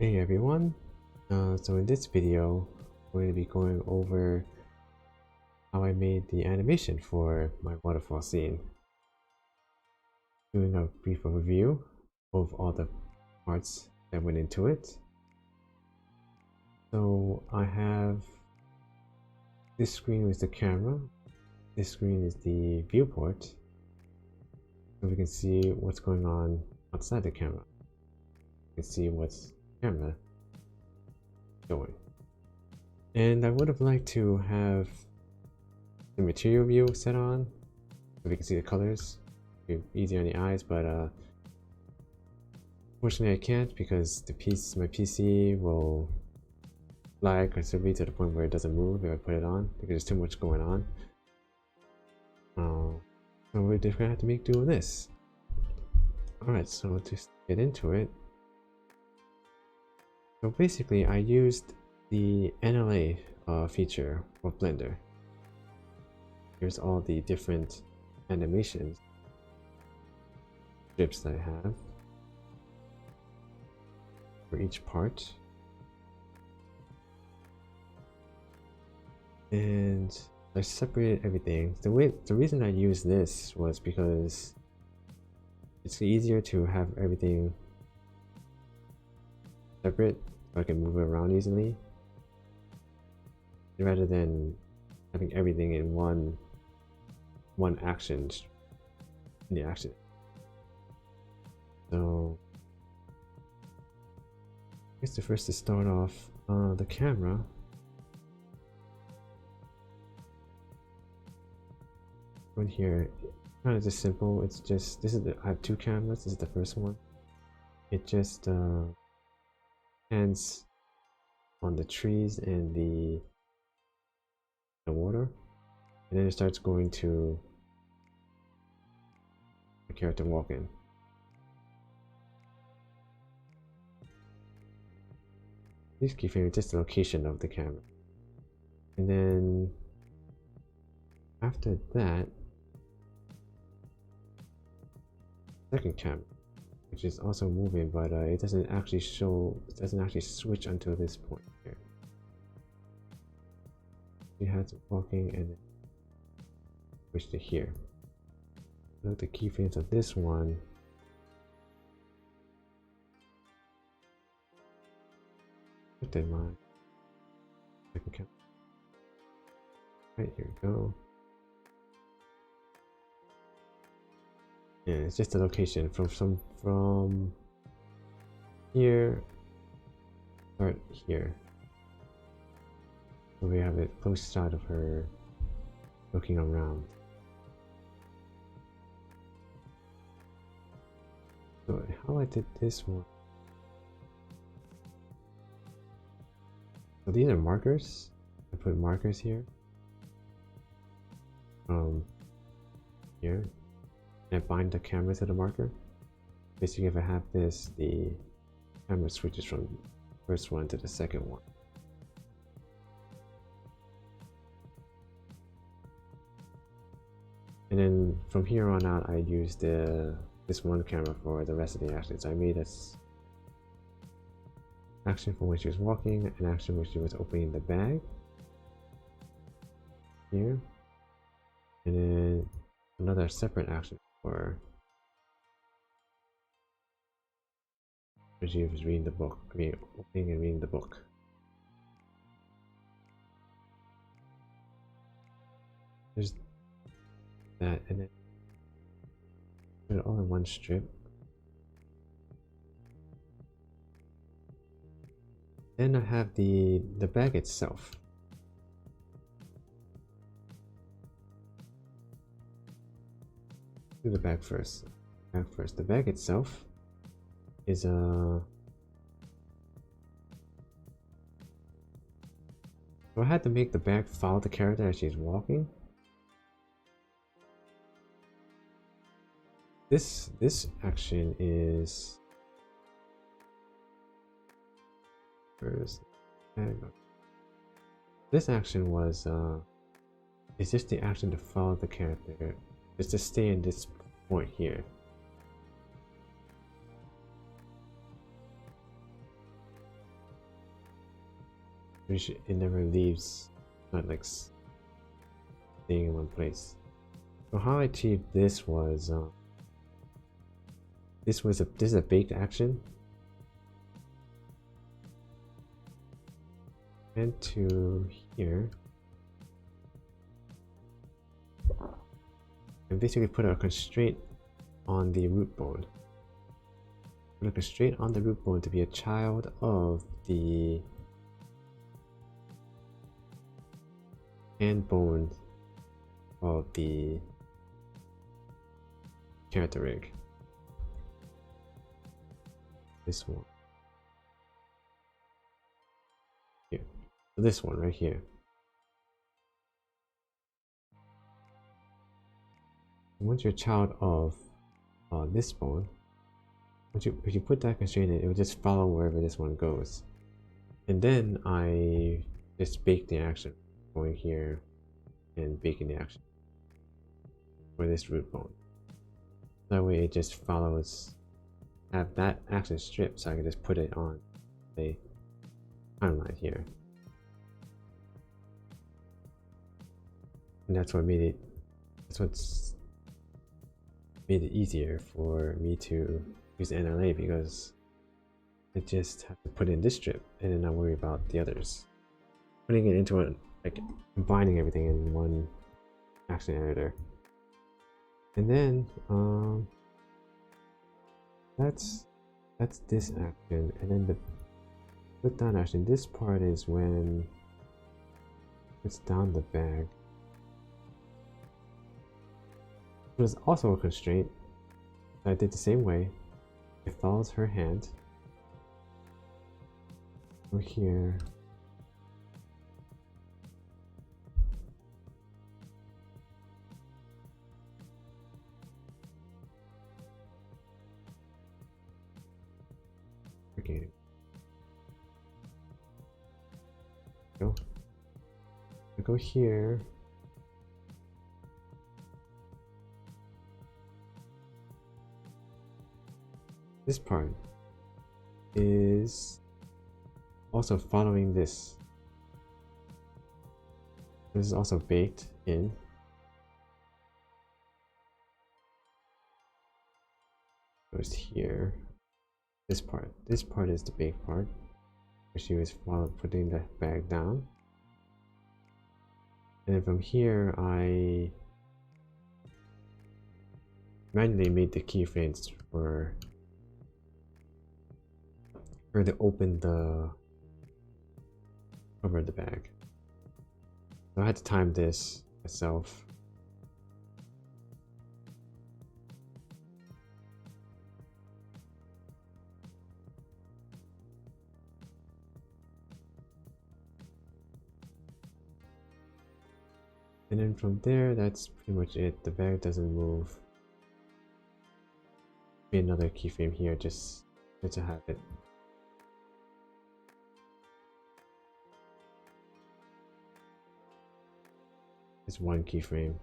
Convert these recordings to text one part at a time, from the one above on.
Hey everyone, so in this video I'm going to be going over how I made the animation for my waterfall scene. Doing a brief overview of all the parts that went into it. So I have this screen is the camera, this screen is the viewport, so we can see what's going on outside the camera. You can see what's camera showing. And I would have liked to have the material view set on so we can see the colors. Be easier on the eyes, but fortunately I can't because my PC will lag considerably to the point where it doesn't move if I put it on because there's too much going on. So we're just gonna have to make do with this. Alright, so to get into it. So basically I used the NLA feature of Blender. Here's all the different animations strips that I have for each part. And I separated everything. The reason I used this was because it's easier to have everything separate so I can move it around easily rather than having everything in one action in the action. So I guess the first to start off the camera. Right here, kind of just simple. It's just I have two cameras. This is the first one. It just hands on the trees and the water, and then it starts going to the character walking. These keyframes are just the location of the camera, and then after that, second camera, which is also moving, but it doesn't actually switch until this point here. We had walking and then switch to here. Note the keyframes of this one. Put in my second camera. Right, here we go. Yeah, it's just the location from here, start here. So we have a close shot of her looking around. So how I did this one. So these are markers. I put markers here. Here. I bind the camera to the marker. Basically, if I have this, the camera switches from the first one to the second one. And then from here on out, I used this one camera for the rest of the action. So I made this action from when she was walking, an action when she was opening the bag. Here. And then another separate action for she was reading the book, opening and reading the book. There's that, and then put it all in one strip. Then I have the bag itself. Do the bag first. The bag itself is so I had to make the bag follow the character as she's walking. This action is this action was it's just the action to follow the character. It's to stay in this point here. It never leaves, not like staying in one place. So how I achieved this was this is a baked action. And to here, and basically put a constraint on the root bone. Put a constraint on the root bone to be a child of the hand bone of the character rig. This one. Here. So this one right here. Once you're a child of this bone, if you put that constraint in, it will just follow wherever this one goes. And then I just bake the action, going here and baking the action for this root bone. That way it just follows, have that action stripped, so I can just put it on a timeline here. And that's what made it, what's made it easier for me to use NLA, because I just have to put in this strip and then not worry about the others. Putting it into a, like combining everything in one action editor. And then that's this action, and then the put down action. This part is when puts down the bag. There's also a constraint. I did the same way. It follows her hand. Over here. Okay. Go here. This part is also following this. This is also baked in. Goes here. This part is the baked part, where she was putting the bag down. And then from here, I manually made the keyframes for her to open the cover of the bag. So I had to time this myself. And then from there, that's pretty much it. The bag doesn't move. Be another keyframe here just to have it. It's one keyframe.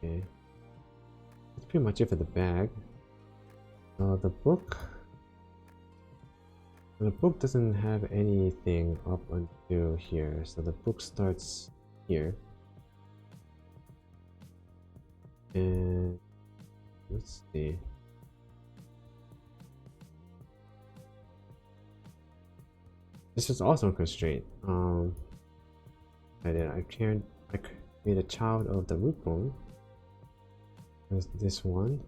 Okay. That's pretty much it for the bag. The book doesn't have anything up until here, so the book starts here. And let's see. This is also a constraint. I made a child of the root bone. There's this one,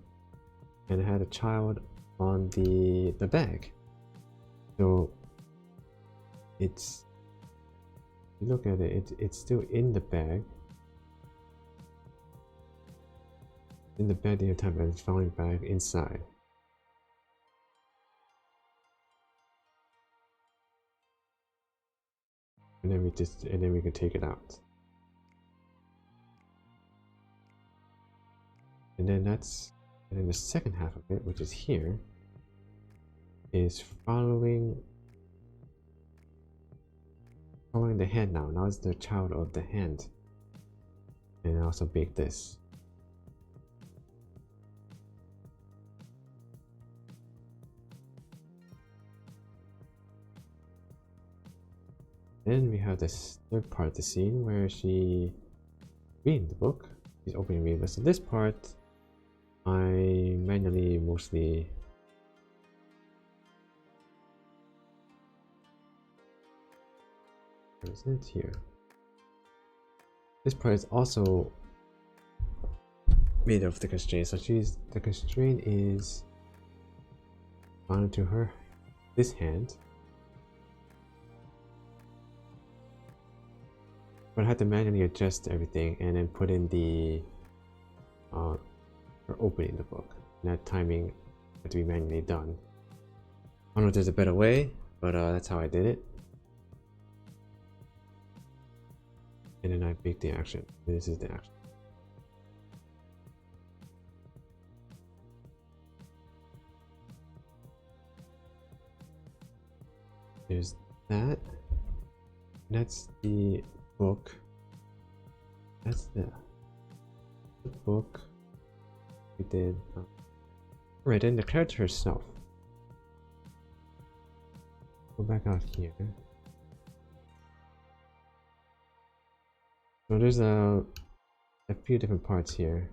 and I had a child on the bag. So it's, if you look at it, it's still in the bag. In the bag the entire time, and it's falling back inside. And then we can take it out. And then the second half of it, which is here, is following the hand now. Now it's the child of the hand. And I also bake this. Then we have this third part of the scene where she reading the book. She's opening reading. So this part, I manually mostly. Where is it? Here. This part is also made of the constraint. So the constraint is bound to her this hand. But I had to manually adjust everything and then put in the for opening the book. And that timing had to be manually done. I don't know if there's a better way, but that's how I did it. And then I pick the action. This is the action. There's that. That's the book. That's the book we did. Right, then the character herself. Go back out here. So there's a few different parts here.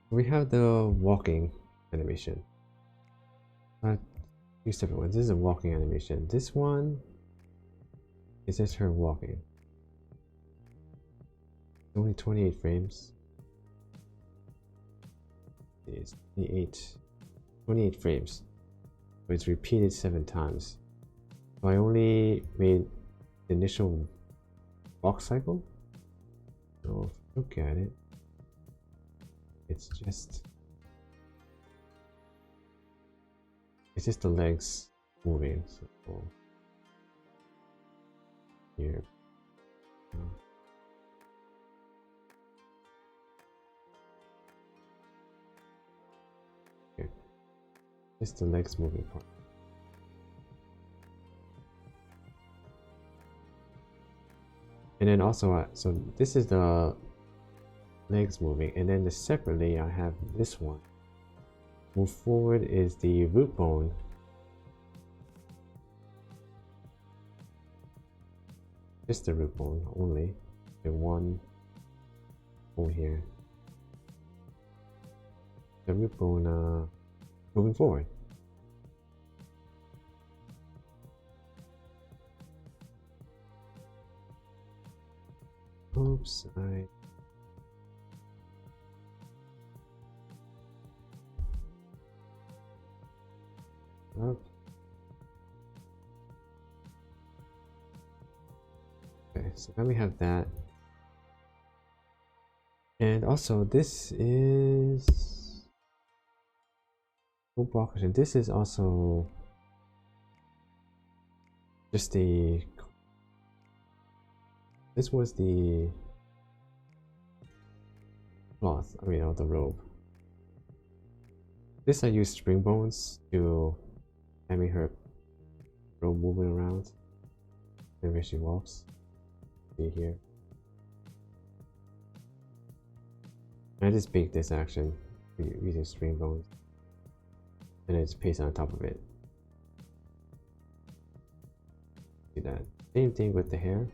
We have the walking animation. Two separate ones. This is a walking animation. This one is just her walking. It's only 28 frames. It's 28 frames. But it's repeated 7 times. So I only made the initial walk cycle. So if you look at it, it's just the legs moving. So here. Here. Just the legs moving part. And then also, so this is the legs moving, and then separately I have this one. Move forward is the root bone. Just the root bone only. The one over here. The root bone moving forward. Oops, up. Okay, so now we have that. And also this is this is also just the this was the cloth, I mean the robe. This I used spring bones to animate her robe moving around whenever she walks. See here. I just baked this action using spring bones, and I just paste on top of it. See that? Same thing with the hair.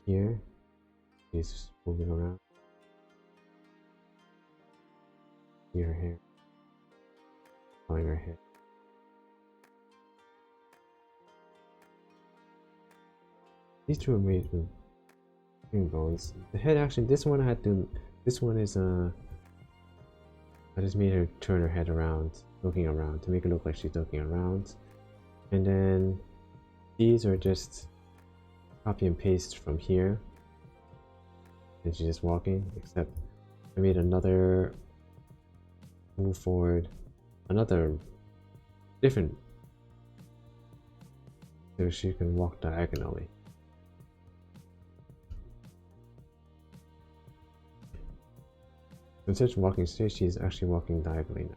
Here, she's moving around. See her hair. Following her hair. These two are made with spring bones. The head action, this one is I just made her turn her head around, looking around, to make it look like she's looking around. And then these are just copy and paste from here. And she's just walking, except I made another move forward, another different, so she can walk diagonally. Instead of walking straight, she's actually walking diagonally now.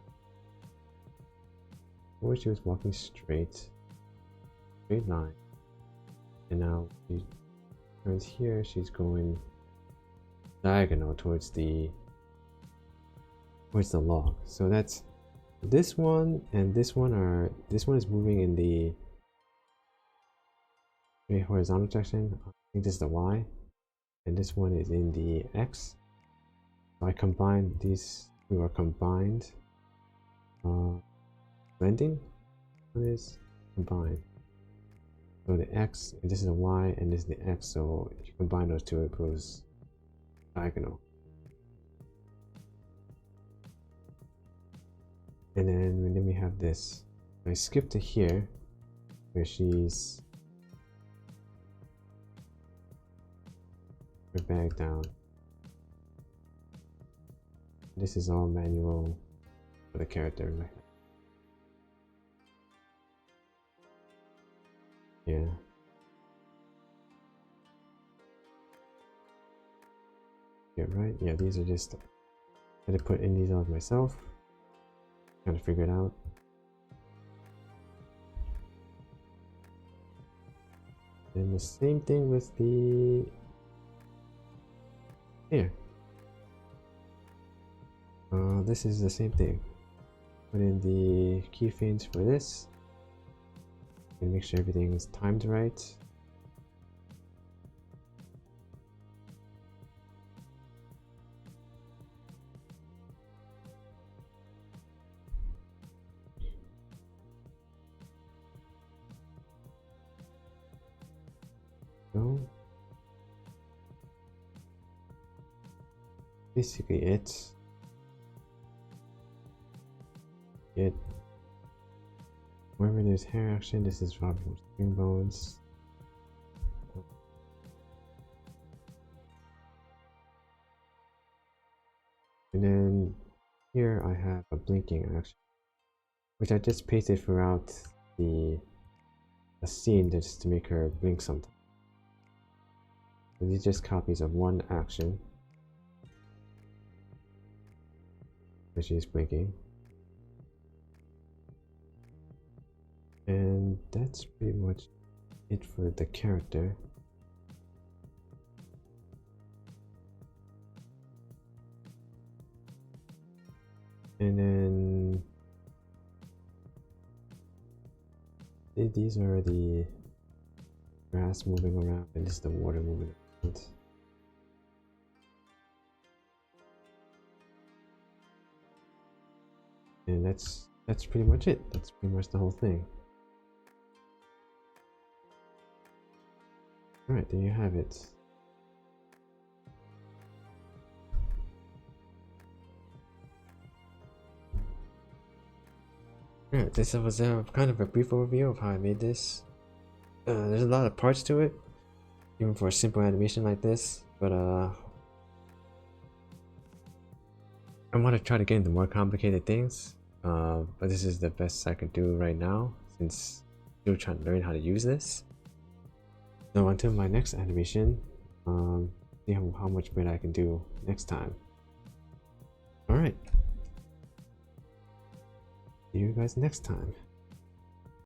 Before she was walking straight line, and now she turns here, she's going diagonal towards the log. So that's This one and this one is moving in the horizontal direction. I think this is the Y, and this one is in the X. So I combined these two are combined. Blending. What is combined? So the X, and this is the Y, and this is the X. So if you combine those two, it goes diagonal. And then we have this. I skip to here, where she's her bag down. This is all manual for the character, right? Yeah. Yeah, right? Yeah, these are just, I had to put in these on myself. Trying to figure it out. And the same thing with the here. This is the same thing. Put in the keyframes for this. And make sure everything is timed right. So basically it. Wherever there's hair action, this is Robin from String Bones. And then here I have a blinking action, which I just pasted throughout the scene just to make her blink something. So these are just copies of one action where she's blinking. And that's pretty much it for the character. And then these are the grass moving around, and this is the water moving around. And that's pretty much it. That's pretty much the whole thing. Alright, there you have it. Alright, this was kind of a brief overview of how I made this. There's a lot of parts to it, even for a simple animation like this, but I want to try to get into more complicated things, but this is the best I could do right now, since I'm still trying to learn how to use this. So until my next animation, see how much better I can do next time. Alright. See you guys next time.